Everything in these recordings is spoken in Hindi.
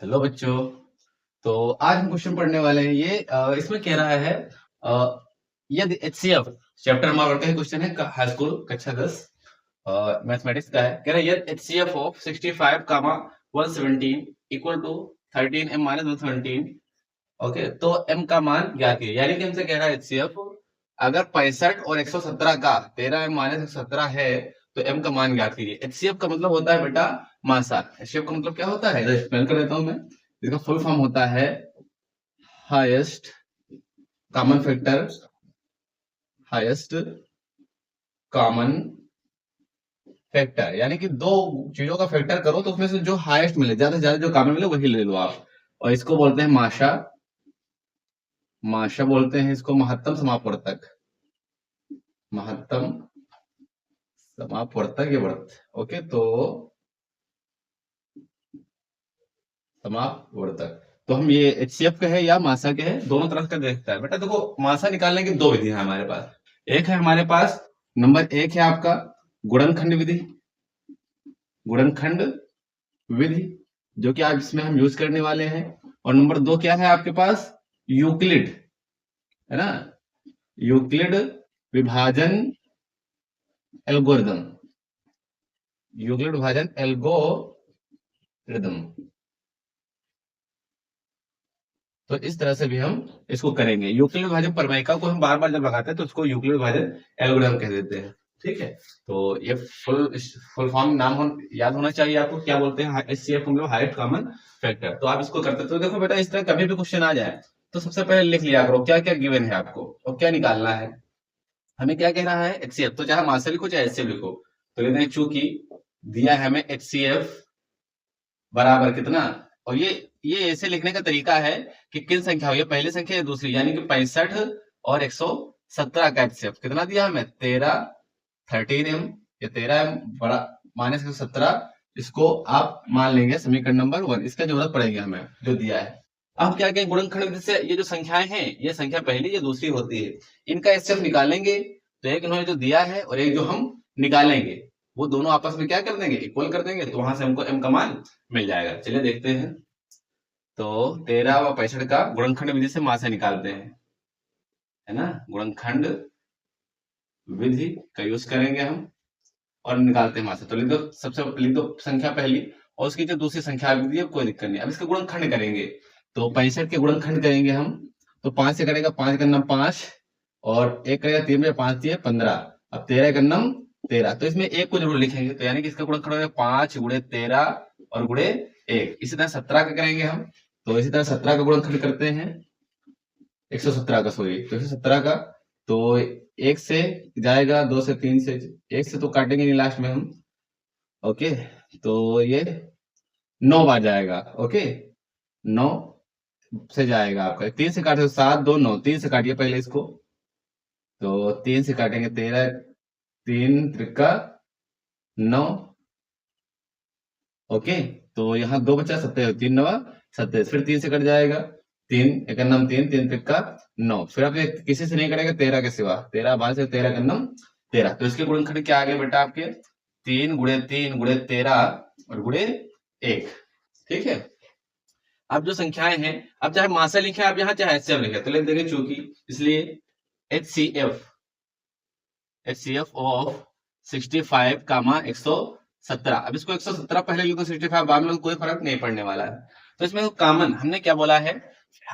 हेलो बच्चों। तो आज हम क्वेश्चन पढ़ने वाले हैं इसमें कह रहा है अ, यदि एचसीएफ चैप्टर हमारा का क्वेश्चन है हाई स्कूल कक्षा 10 मैथमेटिक्स का है। कह रहा है यदि HCF of 65 comma 117 equal to 13 m minus 117। Okay, तो m का मान ज्ञात कीजिए। यानी कि हमसे कह रहा है एचसीएफ अगर 65 और 117 का 13 m माइनस 117 है तो m का मान ज्ञात कीजिए। एचसीएफ का मतलब होता है बेटा मासा। एचसीएफ का मतलब क्या होता है, स्पेल कर देता हूं मैं। इसका फुल फॉर्म होता है highest common factor. Highest common factor यानी कि दो चीजों का फैक्टर करो तो उसमें से जो हाईएस्ट मिले, ज्यादा से ज्यादा जो कॉमन मिले वही ले लो आप। और इसको बोलते हैं माशा। माशा बोलते हैं इसको महत्तम समापवर्तक। महत्तम समापवर्तक ये वर्त। ओके, तो समापवर्तक तो हम ये एचसीएफ के है या मासा के है, दोनों तरह का देखता है बेटा। देखो, मासा निकालने की दो विधि है हमारे पास। एक है हमारे पास नंबर एक है आपका गुणनखंड विधि। गुणनखंड विधि जो कि आज इसमें हम यूज करने वाले हैं। और नंबर दो क्या है आपके पास, यूक्लिड, है ना, यूक्लिड विभाजन एल्गोरिदम। यूक्लिड विभाजन एल्गोरिदम। तो इस तरह से भी हम इसको करेंगे। यूक्लिड विभाजन प्रमेयिका को हम बार बार जब लगाते हैं तो उसको यूक्लिड विभाजन एल्गोरिथम कह देते हैं। ठीक है, तो ये फुल फॉर्म नाम याद होना चाहिए आपको। क्या बोलते हैं, एचसीएफ मतलब हाईएस्ट कॉमन फैक्टर। तो आप इसको करते तो देखो बेटा, इस तरह कभी भी क्वेश्चन आ जाए तो सबसे पहले लिख लिया करो क्या क्या गिवन है आपको और क्या निकालना है। हमें क्या कह रहा है, एचसीएफ, तो चाहे मासा लिखो चाहे एचसीएफ लिखो। तो लेते हैं चूंकि दिया है हमें एचसीएफ बराबर कितना। और ये ऐसे लिखने का तरीका है कि किन संख्या हुई है, पहली संख्या या दूसरी। यानी कि 65 और 117 का एचसीएफ कितना दिया हमें, 13m या 13m बड़ा माइनस 117। इसको आप मान लेंगे समीकरण नंबर 1। इसका जरूरत पड़ेगी हमें जो दिया है। अब क्या कहें, गुणनखंड विधि से ये जो संख्याएं हैं, ये संख्या पहली या दूसरी होती है, इनका एचसीएफ निकालेंगे। तो एक इन्होंने जो दिया है और एक जो हम निकालेंगे, वो दोनों आपस में क्या कर देंगे, इक्वल कर देंगे। तो वहां से हमको m का मान मिल जाएगा। चलिए देखते हैं। तो 13 व 65 का गुणनखंड विधि से मासा निकालते हैं, है ना। गुणनखंड विधि का यूज करेंगे हम और निकालते हैं मासा। तो लिख दो, सबसे लिख दो संख्या पहली और उसकी जो दूसरी संख्या दी है कोई दिक्कत नहीं। अब इसका गुणनखंड करेंगे तो 65 के गुणनखंड करेंगे हम। तो 5 से करेगा, 5 का नम 5 और एक करेगा 3 में 5 दिए 15। अब 13 का नम 13, तो इसमें एक को जरूर लिखेंगे। तो यानी कि इसका गुणनखंड होगा 5 गुणे 13 और गुणे 1। इसी तरह 17 का करेंगे हम। तो इसी तरह 17 का गुणनखंड करते हैं, 117 का, सॉरी, तो 117 का। तो एक से जाएगा, 2 से, 3 से, एक से तो काटेंगे नहीं लास्ट में हम। ओके, तो ये 9 बार जाएगा। ओके, 9 से जाएगा आपका, 3 से काटे तो 7 2 9, 3 से काटिए पहले इसको। तो 3 से काटेंगे 13, 3 त्रिका 9। ओके, तो यहाँ 2 बचा, 27, 3 9 27, फिर 3 से कट जाएगा, 3 एक नम 3, 3 त्रिका 9। फिर आप किसी से नहीं कटेगा 13 के सिवा, 13 बाद से 13 का नम 13। तो इसके गुणनखंड क्या आ गए बेटा आपके, 3 गुणे 3 गुणे 13 और गुणे 1। ठीक है, अब जो संख्याएं हैं, अब चाहे मासा लिखे आप यहाँ, चाहे एचसीएफ लिखे, तो लिख देंगे चूंकि, इसलिए एचसीएफ, एचसीएफ ऑफ 65 कामा 117। अब इसको 117 पहले लिखो, 65 बाद में, कोई फर्क नहीं पड़ने वाला है। तो इसमें कॉमन हमने क्या बोला है,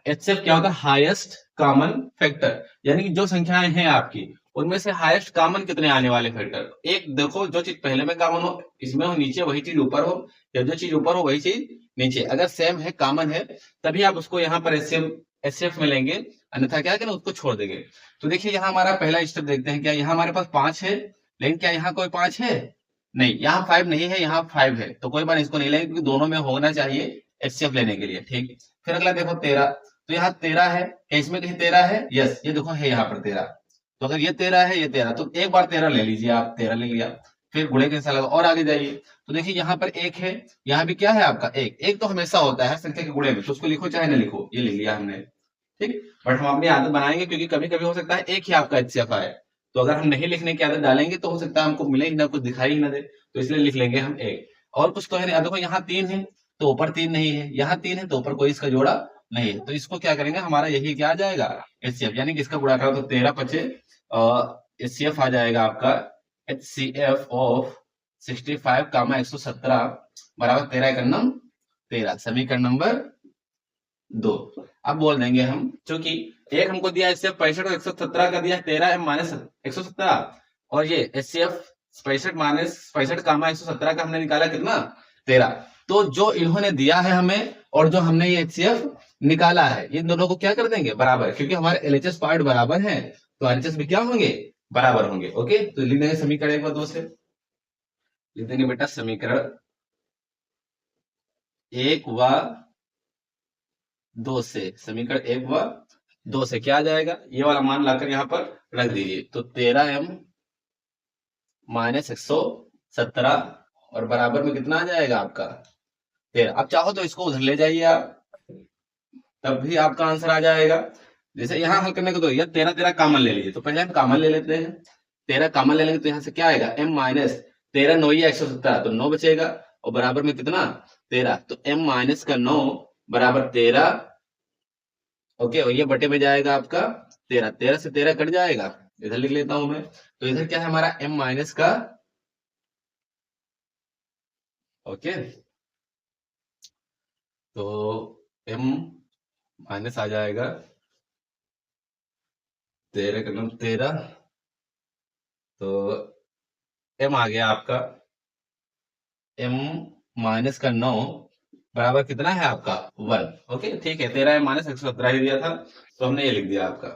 एचसीएफ क्या होता है, हाईएस्ट कॉमन फैक्टर। यानी कि जो संख्याएं हैं आपकी उनमें से हाईएस्ट कॉमन कितने आने वाले फैक्टर। एक देखो, जो चीज पहले में कॉमन हो इसमें हो नीचे, वही चीज ऊपर हो, या जो चीज ऊपर हो वही चीज नीचे। अगर सेम है, कॉमन है, तभी आप उसको यहाँ पर एचसीएफ में लेंगे, अन्यथा क्या करें, उसको छोड़ देंगे। तो देखिए यहाँ हमारा पहला स्टेप देखते हैं। क्या यहाँ हमारे पास 5 है, लेकिन क्या यहाँ कोई 5 है, नहीं, यहाँ 5 नहीं है, यहाँ 5 है। तो कोई बात इसको नहीं लेंगे क्योंकि दोनों में होना चाहिए एचसीएफ लेने के लिए। ठीक, फिर अगला देखो 13। तो यहाँ 13 है, क्या इसमें कहीं 13 है, यस, ये देखो है यहाँ पर 13। तो अगर ये 13 है, ये 13, तो एक बार 13 ले लीजिए आप, 13 ले लिया। फिर गुणे के साथ और आगे जाइए, तो देखिए यहाँ पर 1 है, यहाँ भी क्या है आपका 1। एक तो हमेशा होता है संख्या के गुणे में, तो उसको लिखो चाहे ना लिखो, ये ले लिया हमने। ठीक, बट हम अपनी आदत बनाएंगे क्योंकि कभी कभी हो सकता है एक ही आपका एचसीएफ आए। तो अगर हम नहीं लिखने की आदत डालेंगे तो हो सकता है हमको मिले ही ना, कुछ दिखाई ही ना दे, तो इसलिए लिख लेंगे हम 1। और कुछ तो है नहीं। देखो यहाँ 3 है, तो ऊपर 3 नहीं है, यहाँ 3 है तो ऊपर कोई इसका जोड़ा नहीं है, तो इसको क्या करेंगे, हमारा यही क्या आ जाएगा, एचसीएफ, यानी कि इसका गुणा करो तो 13 पचे एचसीएफ आ जाएगा आपका एचसीएफ ऑफ 65 कामा 117 बराबर 13 एकन्नम 13, समीकरण नंबर 2। अब बोल देंगे हम, क्योंकि एक हमको दिया एचसीएफ 65 और 117 का दिया 13 m माइनस 117, और ये एचसीएफ 65 माइनस 65 कामा 117 का हमने निकाला कितना, 13। तो जो इन्होंने दिया है हमें और जो हमने ये एचसीएफ निकाला है, इन दोनों को क्या कर देंगे, बराबर, क्योंकि हमारे एलएचएस पार्ट बराबर है तो आरएचएस भी क्या होंगे, बराबर होंगे। ओके, तो लिख देंगे समीकरण 1 व 2 से, लिख देंगे बेटा समीकरण 1 व 2 से, समीकरण 1 व 2 से क्या आ जाएगा, ये वाला मान लाकर यहाँ पर रख दीजिए, तो 13m माइनस 117 और बराबर में कितना आ जाएगा आपका 13। अब चाहो तो इसको उधर ले जाइए आप, तब भी आपका आंसर आ जाएगा। जैसे यहाँ हल करने को तो यह 13 13 कॉमन ले लीजिए, तो पहले हम कॉमन ले लेते हैं, 13 कॉमन ले लेंगे तो यहाँ से क्या आएगा, m माइनस 13 9 117, तो 9 बचेगा और बराबर में कितना 13, तो m माइनस का 9 बराबर 13। ओके, और ये बटे में जाएगा आपका 13, 13 से 13 कट जाएगा, इधर लिख लेता हूं मैं, तो इधर क्या है हमारा m माइनस का, ओके, तो m माइनस आ जाएगा 13 का नंबर 13, तो m आ गया आपका m माइनस का 9 बराबर कितना है आपका 1। ओके, ठीक है, 13 m माइनस 117 ही दिया था तो हमने ये लिख दिया आपका।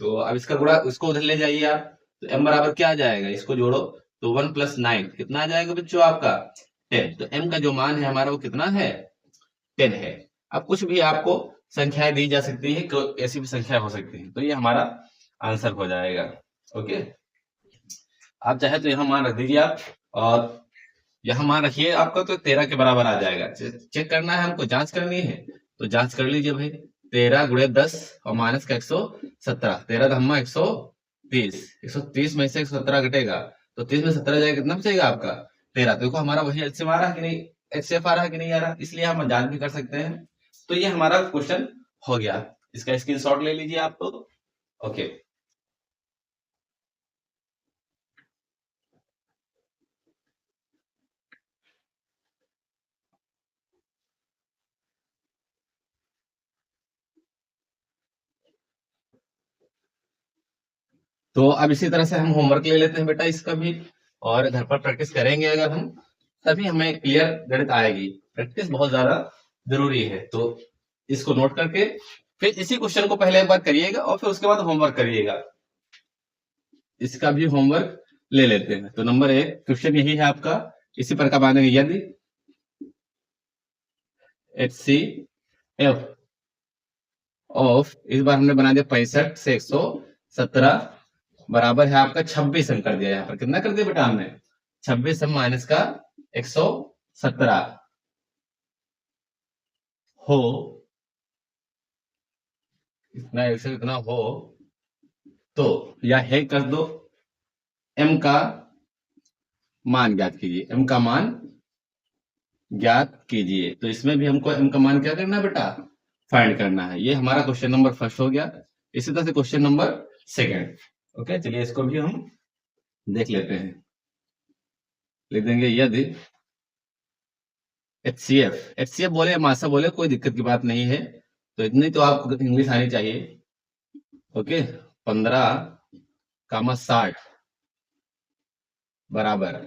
तो अब इसका गुणा, इसको उधर ले जाइए आप, तो m बराबर क्या आ जाएगा, इसको जोड़ो तो 1 + 9 कितना आ जाएगा बच्चों आपका 10। तो m का जो मान है हमारा वो कितना है 10 है। अब कुछ भी आपको संख्याएं दी जा सकती है, ऐसी भी संख्या हो सकती है, तो ये हमारा आंसर हो जाएगा। ओके, आप चाहे तो यहाँ मान रख दीजिए आप, और यहाँ मान रखिए आपका, तो 13 के बराबर आ जाएगा। चेक करना है हमको, जांच करनी है तो जांच कर लीजिए भाई, 13 गुणे 10 और माइनस का 117, 13 धम्मा 130, 130 में से 117 घटेगा तो 30 में 17 जाएगा, कितना बचेगा आपका 13। देखो हमारा वही एलसीएम आ रहा है कि नहीं, एचसीएफ आ रहा है कि नहीं आ रहा, इसलिए हम जांच भी कर सकते हैं। तो ये हमारा क्वेश्चन हो गया, इसका स्क्रीनशॉट ले लीजिए आप तो। ओके, तो अब इसी तरह से हम होमवर्क ले लेते हैं बेटा इसका भी, और घर पर प्रैक्टिस करेंगे अगर हम, तभी हमें क्लियर गणित आएगी। प्रैक्टिस बहुत ज्यादा जरूरी है, तो इसको नोट करके फिर इसी क्वेश्चन को पहले एक बार करिएगा और फिर उसके बाद होमवर्क करिएगा। इसका भी होमवर्क ले लेते हैं। तो नंबर 1 क्वेश्चन यही है आपका, इसी प्रकार मानेंगे, यदि HCF ऑफ, इस बार हमने बना दिया 65 से 117 बराबर है आपका 26 हम कर दिया, यहाँ पर कितना कर दिया बेटा हमने 26 हम माइनस का 117 हो, इतना ऐसे इतना हो, तो या है कर दो, m का मान ज्ञात कीजिए, m का मान ज्ञात कीजिए। तो इसमें भी हमको m का मान क्या करना है बेटा, फाइंड करना है। ये हमारा क्वेश्चन नंबर फर्स्ट हो गया। इसी तरह से क्वेश्चन नंबर सेकंड। ओके, चलिए इसको भी हम देख लेते हैं, लिख देंगे यदि HCF बोले मासा बोले कोई दिक्कत की बात नहीं है, तो इतनी तो आपको इंग्लिश आनी चाहिए। ओके, 15, 60 बराबर,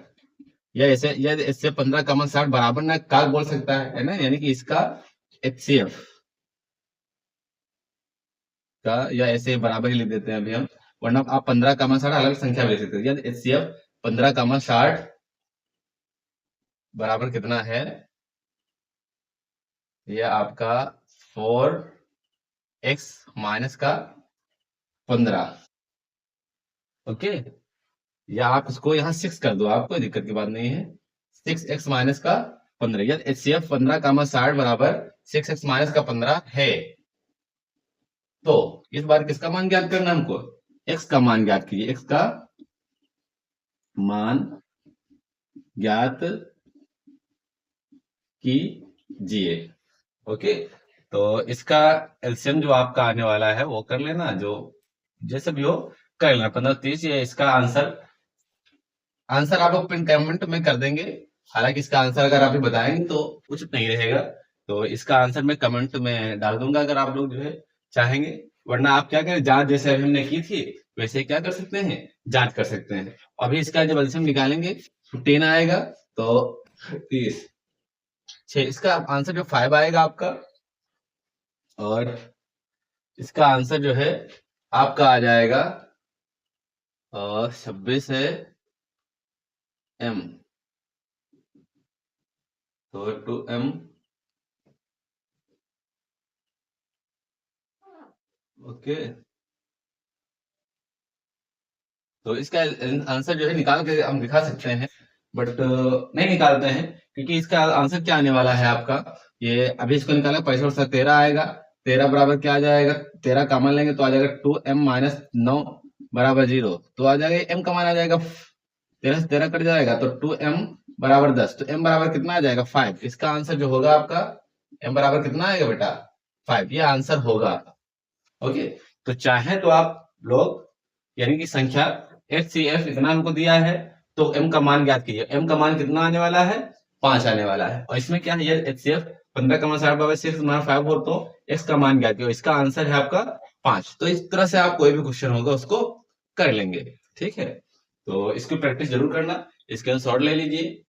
या ऐसे, या इससे 15, 60 बराबर ना का बोल सकता है ना, यानी कि इसका HCF का, या ऐसे बराबर ही लिख देते हैं अभी हम, वरना आप 15, 60 अलग संख्या ले सकते हैं। यदि HCF 15, 60 बराबर कितना है, यह आपका 4x माइनस का 15। ओके, या आप इसको यहाँ 6 कर दो, आप कोई दिक्कत की बात नहीं है, 6x माइनस का 15। यदि HCF 15, 60 बराबर 6x माइनस का 15 है, तो इस बार किसका मान ज्ञात करना हमको, x का मान ज्ञात कीजिए, x का मान ज्ञात कीजिए। GA। ओके, तो इसका एलसीएम जो आपका आने वाला है वो कर लेना, जो जैसे भी हो कर लेना, 15 30। ये इसका आंसर आप लोग पिन कमेंट में कर देंगे। हालांकि इसका आंसर अगर आप ही बताएंगे तो उचित नहीं रहेगा, तो इसका आंसर मैं कमेंट में डाल दूंगा अगर आप लोग जो है चाहेंगे। वरना आप क्या करें, जांच जैसे अभी हमने की थी वैसे क्या कर सकते हैं, जांच कर सकते हैं। अभी इसका जब एलसीएम निकालेंगे तो 10 आएगा, तो 30 6, इसका आंसर जो 5 आएगा आपका। और इसका आंसर जो है आपका आ जाएगा 26 है M, तो 2M। ओके, तो इसका आंसर जो है निकाल के हम दिखा सकते हैं, बट नहीं निकालते हैं, क्योंकि इसका आंसर क्या आने वाला है आपका। ये अभी इसको निकाला, 65 13 आएगा। 13 बराबर क्या आ जाएगा, 13 कॉमन लेंगे तो आ जाएगा 2M माइनस 9 बराबर 0, तो आ जाएगा M का मान आ जाएगा 13 से 13 कट जाएगा, तो 2M बराबर 10। तो M बराबर कितना आ जाएगा 5। इसका आंसर जो होगा आपका M बराबर कितना आएगा बेटा 5, ये आंसर होगा। ओके, तो चाहे तो आप लोग यानी कि संख्या HCF इतना हमको दिया है, तो M का मान ज्ञात कीजिए। M का मान कितना आने वाला है, 5 आने वाला है। और इसमें क्या है, ये HCF 15 का मान 60/6 तुम्हारा 5 हो, तो X का मान ज्ञात कीजिए। इसका आंसर है आपका 5। तो इस तरह से आप कोई भी क्वेश्चन होगा उसको कर लेंगे। ठीक है, तो इसकी प्रैक्टिस जरूर करना। इसके शॉर्ट ले लीजिए।